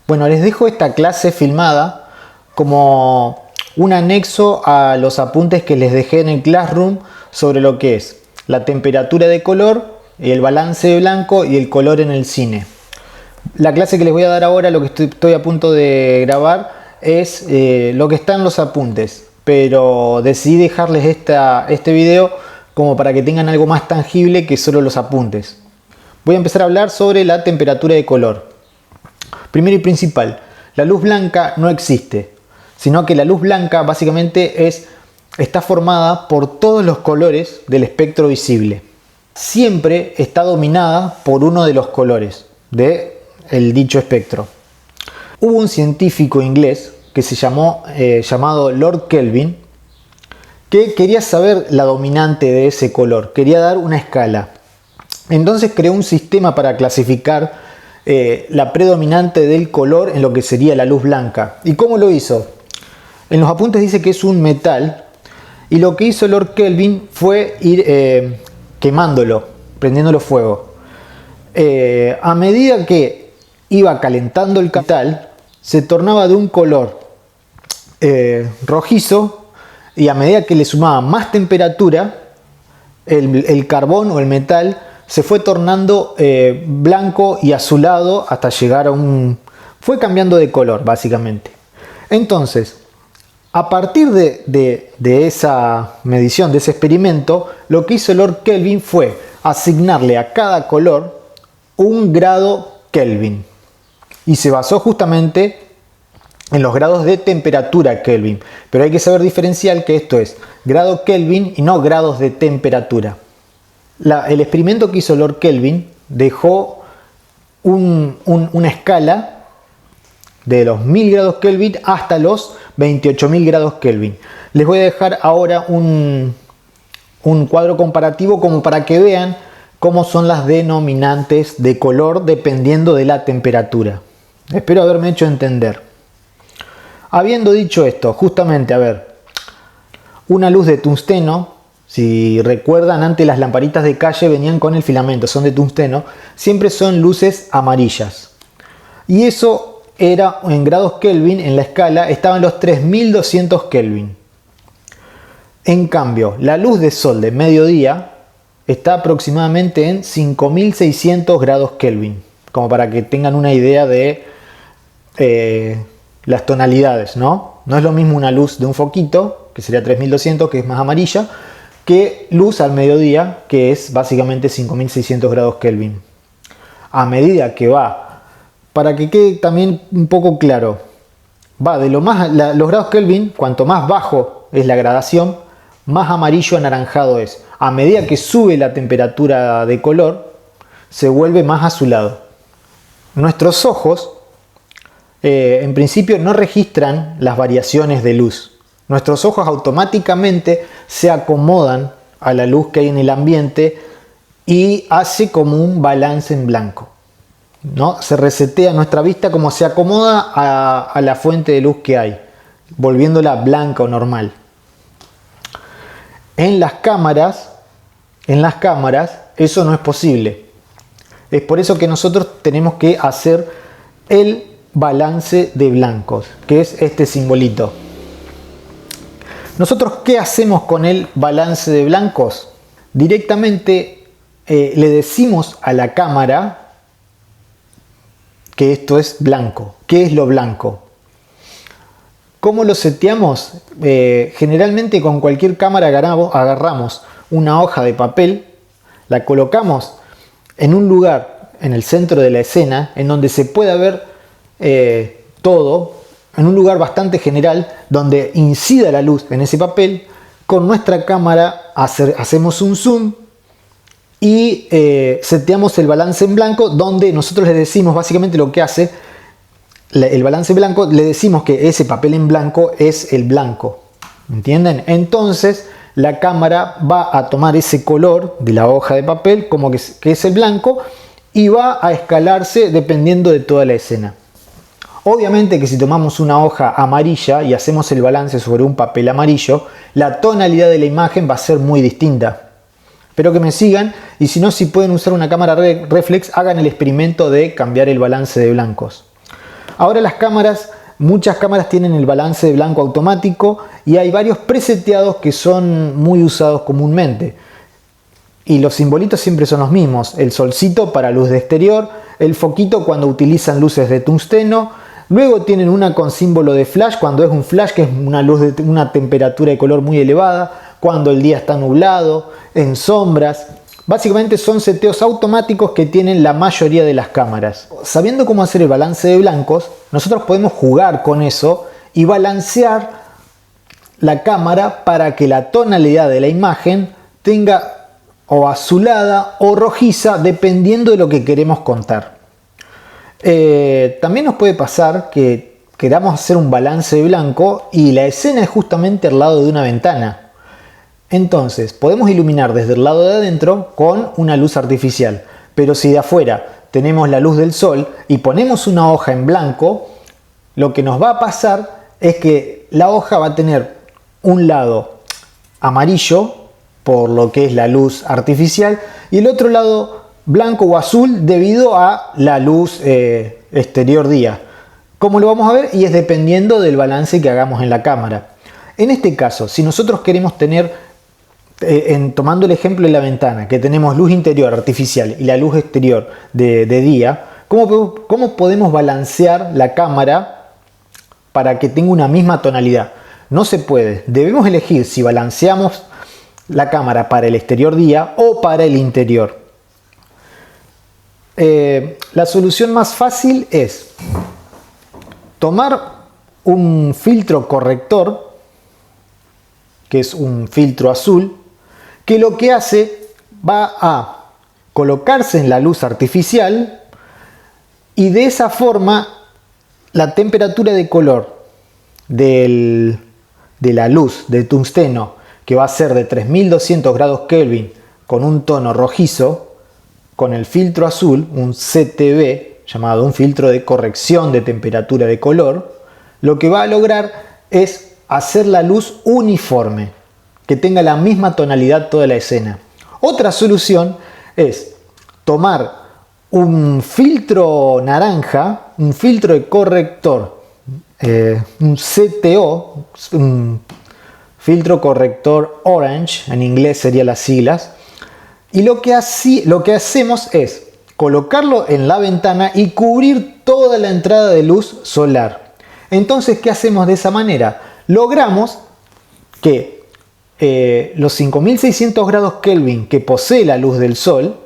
Bueno, les dejo esta clase filmada como un anexo a los apuntes que les dejé en el Classroom sobre lo que es la temperatura de color, el balance de blanco y el color en el cine. La clase que les voy a dar ahora, lo que estoy a punto de grabar, es lo que está en los apuntes, pero decidí dejarles este video como para que tengan algo más tangible que solo los apuntes. Voy a empezar a hablar sobre la temperatura de color. Primero y principal, la luz blanca no existe, sino que la luz blanca básicamente está formada por todos los colores del espectro visible. Siempre está dominada por uno de los colores del dicho espectro. Hubo un científico inglés que se llamado Lord Kelvin, que quería saber la dominante de ese color, quería dar una escala. Entonces creó un sistema para clasificar la predominante del color en lo que sería la luz blanca. ¿Y cómo lo hizo? En los apuntes dice que es un metal, y lo que hizo Lord Kelvin fue ir quemándolo, prendiéndolo fuego. A medida que iba calentando el metal, se tornaba de un color rojizo, y a medida que le sumaba más temperatura, el carbón o el metal se fue tornando blanco y azulado hasta llegar fue cambiando de color básicamente. Entonces, a partir de esa medición, de ese experimento, lo que hizo Lord Kelvin fue asignarle a cada color un grado Kelvin. Y se basó justamente en los grados de temperatura Kelvin. Pero hay que saber diferenciar que esto es grado Kelvin y no grados de temperatura. El experimento que hizo Lord Kelvin dejó una escala de los 1000 grados Kelvin hasta los 28.000 grados Kelvin. Les voy a dejar ahora un cuadro comparativo como para que vean cómo son las denominantes de color dependiendo de la temperatura. Espero haberme hecho entender. Habiendo dicho esto, justamente, a ver, una luz de tungsteno, si recuerdan, antes las lamparitas de calle venían con el filamento, son de tungsteno, siempre son luces amarillas. Y eso era en grados Kelvin, en la escala, estaban los 3200 Kelvin. En cambio, la luz de sol de mediodía está aproximadamente en 5600 grados Kelvin, como para que tengan una idea de las tonalidades, ¿no? No es lo mismo una luz de un foquito, que sería 3200, que es más amarilla, que luz al mediodía, que es básicamente 5600 grados Kelvin. A medida que va, para que quede también un poco claro, va de los grados Kelvin, cuanto más bajo es la gradación, más amarillo anaranjado es. A medida que sube la temperatura de color, se vuelve más azulado. Nuestros ojos, en principio, no registran las variaciones de luz. Nuestros ojos automáticamente se acomodan a la luz que hay en el ambiente y hace como un balance en blanco, ¿no? Se resetea nuestra vista como se acomoda a la fuente de luz que hay, volviéndola blanca o normal. En las cámaras eso no es posible. Es por eso que nosotros tenemos que hacer el balance de blancos, que es este simbolito. Nosotros, ¿qué hacemos con el balance de blancos? Directamente le decimos a la cámara que esto es blanco. ¿Qué es lo blanco? ¿Cómo lo seteamos? Generalmente con cualquier cámara agarramos una hoja de papel, la colocamos en un lugar en el centro de la escena en donde se pueda ver todo, en un lugar bastante general donde incida la luz en ese papel. Con nuestra cámara hacemos un zoom y seteamos el balance en blanco, donde nosotros le decimos básicamente lo que hace el balance blanco, le decimos que ese papel en blanco es el blanco, ¿entienden? Entonces la cámara va a tomar ese color de la hoja de papel como que es el blanco y va a escalarse dependiendo de toda la escena. Obviamente que si tomamos una hoja amarilla y hacemos el balance sobre un papel amarillo, la tonalidad de la imagen va a ser muy distinta. Espero que me sigan, y si no, si pueden usar una cámara reflex, hagan el experimento de cambiar el balance de blancos. Ahora muchas cámaras tienen el balance de blanco automático y hay varios preseteados que son muy usados comúnmente. Y los simbolitos siempre son los mismos: el solcito para luz de exterior, el foquito cuando utilizan luces de tungsteno, luego tienen una con símbolo de flash cuando es un flash, que es una luz de una temperatura de color muy elevada, cuando el día está nublado, en sombras. Básicamente son seteos automáticos que tienen la mayoría de las cámaras. Sabiendo cómo hacer el balance de blancos, nosotros podemos jugar con eso y balancear la cámara para que la tonalidad de la imagen tenga o azulada o rojiza, dependiendo de lo que queremos contar. También nos puede pasar que queramos hacer un balance de blanco y la escena es justamente al lado de una ventana. Entonces podemos iluminar desde el lado de adentro con una luz artificial, pero si de afuera tenemos la luz del sol y ponemos una hoja en blanco, lo que nos va a pasar es que la hoja va a tener un lado amarillo por lo que es la luz artificial y el otro lado blanco o azul debido a la luz exterior día. ¿Cómo lo vamos a ver? Y es dependiendo del balance que hagamos en la cámara. En este caso, si nosotros queremos tener, tomando el ejemplo de la ventana, que tenemos luz interior artificial y la luz exterior de día, ¿cómo podemos balancear la cámara para que tenga una misma tonalidad? No se puede. Debemos elegir si balanceamos la cámara para el exterior día o para el interior. La solución más fácil es tomar un filtro corrector, que es un filtro azul, que lo que hace va a colocarse en la luz artificial y de esa forma la temperatura de color de la luz de tungsteno, que va a ser de 3200 grados Kelvin con un tono rojizo, con el filtro azul, un CTB, llamado un filtro de corrección de temperatura de color, lo que va a lograr es hacer la luz uniforme, que tenga la misma tonalidad toda la escena. Otra solución es tomar un filtro naranja, un filtro de corrector, un CTO, un filtro corrector orange, en inglés serían las siglas, y lo que hacemos es colocarlo en la ventana y cubrir toda la entrada de luz solar. Entonces, ¿qué hacemos de esa manera? Logramos que los 5600 grados Kelvin que posee la luz del sol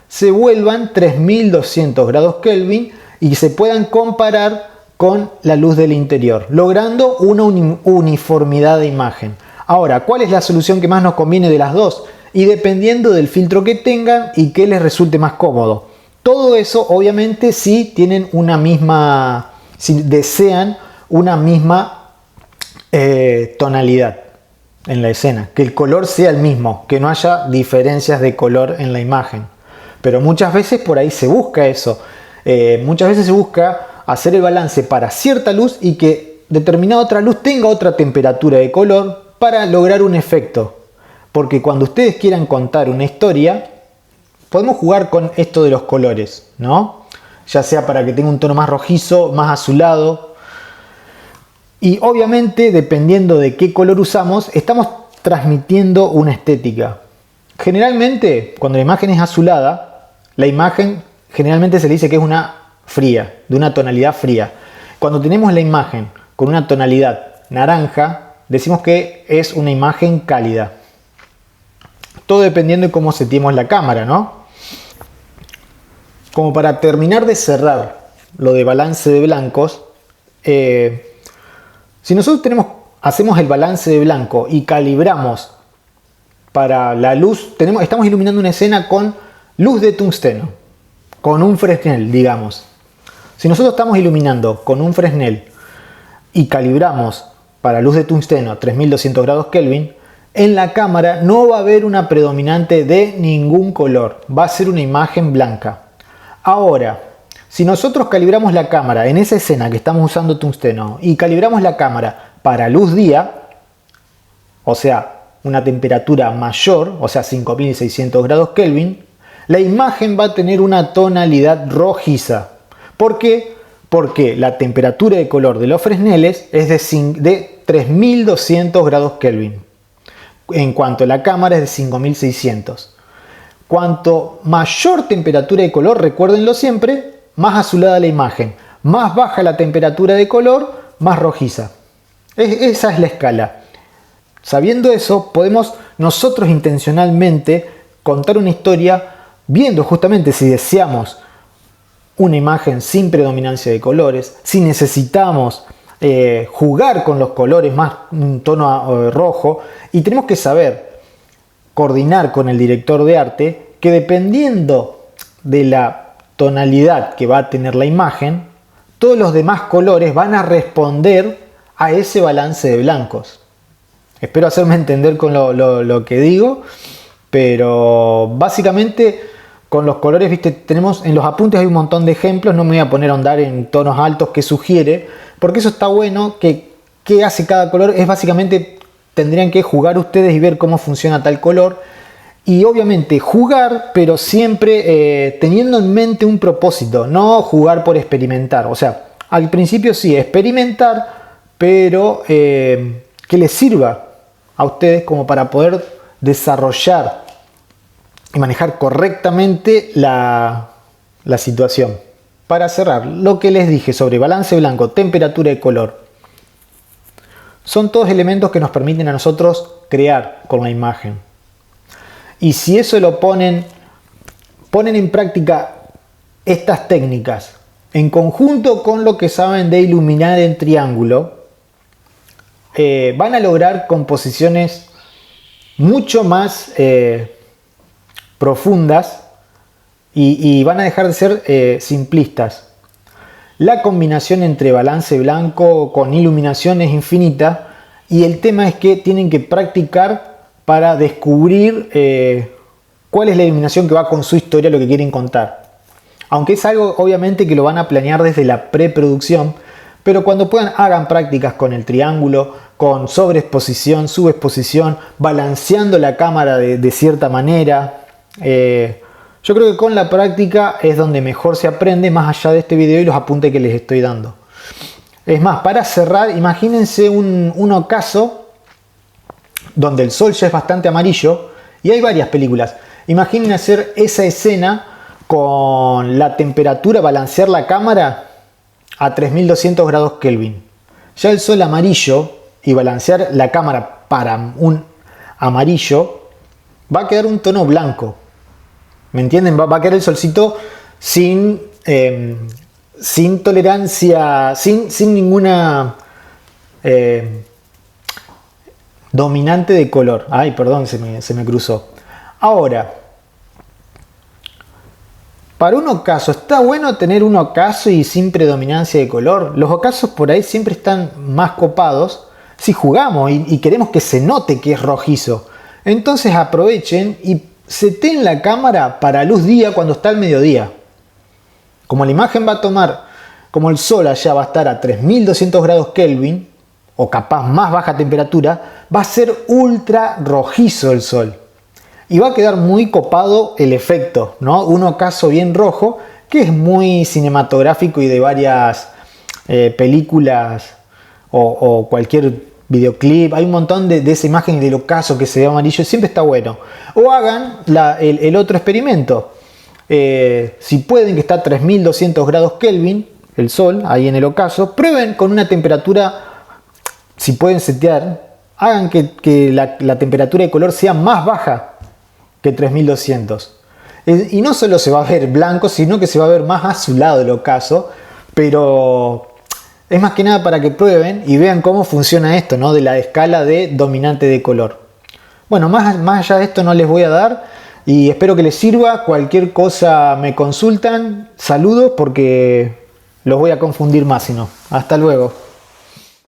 se vuelvan 3200 grados Kelvin y se puedan comparar con la luz del interior, logrando una uniformidad de imagen. Ahora, ¿cuál es la solución que más nos conviene de las dos? Y dependiendo del filtro que tengan y que les resulte más cómodo. Todo eso, obviamente, si tienen si desean una misma tonalidad en la escena, que el color sea el mismo, que no haya diferencias de color en la imagen. Pero muchas veces por ahí se busca eso. Muchas veces se busca hacer el balance para cierta luz y que determinada otra luz tenga otra temperatura de color para lograr un efecto. Porque cuando ustedes quieran contar una historia, podemos jugar con esto de los colores, ¿no? Ya sea para que tenga un tono más rojizo, más azulado. Y obviamente, dependiendo de qué color usamos, estamos transmitiendo una estética. Generalmente, cuando la imagen es azulada, la imagen generalmente se le dice que es una fría, de una tonalidad fría. Cuando tenemos la imagen con una tonalidad naranja, decimos que es una imagen cálida. Todo dependiendo de cómo setemos la cámara, ¿no? Como para terminar de cerrar lo de balance de blancos, si nosotros hacemos el balance de blanco y calibramos para la luz, estamos iluminando una escena con luz de tungsteno, con un Fresnel, digamos. Si nosotros estamos iluminando con un Fresnel y calibramos para luz de tungsteno 3200 grados Kelvin, en la cámara no va a haber una predominante de ningún color, va a ser una imagen blanca. Ahora, si nosotros calibramos la cámara en esa escena que estamos usando tungsteno y calibramos la cámara para luz día, o sea, una temperatura mayor, o sea 5600 grados Kelvin, la imagen va a tener una tonalidad rojiza. ¿Por qué? porque la temperatura de color de los Fresneles es de 3200 grados Kelvin. En cuanto a la cámara es de 5600. Cuanto mayor temperatura de color, recuérdenlo siempre, más azulada la imagen. Más baja la temperatura de color, más rojiza. Esa es la escala. Sabiendo eso, podemos nosotros intencionalmente contar una historia viendo justamente si deseamos una imagen sin predominancia de colores, si necesitamos jugar con los colores más un tono rojo, y tenemos que saber coordinar con el director de arte que dependiendo de la tonalidad que va a tener la imagen, todos los demás colores van a responder a ese balance de blancos. Espero hacerme entender con lo que digo, pero básicamente con los colores, viste, tenemos en los apuntes hay un montón de ejemplos, no me voy a poner a ahondar en tonos altos que sugiere, porque eso está bueno, que qué hace cada color, es básicamente tendrían que jugar ustedes y ver cómo funciona tal color, y obviamente jugar, pero siempre teniendo en mente un propósito, no jugar por experimentar, o sea, al principio sí, experimentar, pero que les sirva a ustedes como para poder desarrollar y manejar correctamente la situación. Para cerrar, lo que les dije sobre balance blanco, temperatura y color, son todos elementos que nos permiten a nosotros crear con la imagen. Y si eso lo ponen en práctica estas técnicas en conjunto con lo que saben de iluminar en triángulo, van a lograr composiciones mucho más profundas y van a dejar de ser simplistas. La combinación entre balance blanco con iluminación es infinita y el tema es que tienen que practicar para descubrir cuál es la iluminación que va con su historia, lo que quieren contar. Aunque es algo obviamente que lo van a planear desde la preproducción, pero cuando puedan hagan prácticas con el triángulo, con sobreexposición, subexposición, balanceando la cámara de cierta manera. Yo creo que con la práctica es donde mejor se aprende, más allá de este video y los apuntes que les estoy dando. Es más, para cerrar, imagínense un ocaso donde el sol ya es bastante amarillo y hay varias películas. Imaginen hacer esa escena con la temperatura, balancear la cámara a 3200 grados Kelvin. Ya el sol amarillo y balancear la cámara para un amarillo va a quedar un tono blanco. ¿Me entienden? Va a quedar el solcito sin tolerancia, sin ninguna dominante de color. Ay, perdón, se me cruzó. Ahora, para un ocaso, ¿está bueno tener un ocaso y sin predominancia de color? Los ocasos por ahí siempre están más copados si jugamos y queremos que se note que es rojizo. Entonces aprovechen y seteen la cámara para luz día cuando está al mediodía. Como la imagen va a tomar, como el sol allá va a estar a 3200 grados Kelvin, o capaz más baja temperatura, va a ser ultra rojizo el sol. Y va a quedar muy copado el efecto, ¿no? Un ocaso bien rojo, que es muy cinematográfico y de varias películas o cualquier videoclip. Hay un montón de esa imagen del ocaso que se ve amarillo, siempre está bueno. O hagan el otro experimento. Si pueden, que está a 3200 grados Kelvin, el sol, ahí en el ocaso, prueben con una temperatura, si pueden setear, hagan que la temperatura de color sea más baja que 3200. Y no solo se va a ver blanco, sino que se va a ver más azulado el ocaso, pero es más que nada para que prueben y vean cómo funciona esto, ¿no? De la escala de dominante de color. Bueno, más allá de esto no les voy a dar y espero que les sirva. Cualquier cosa me consultan. Saludos porque los voy a confundir más si no. Hasta luego.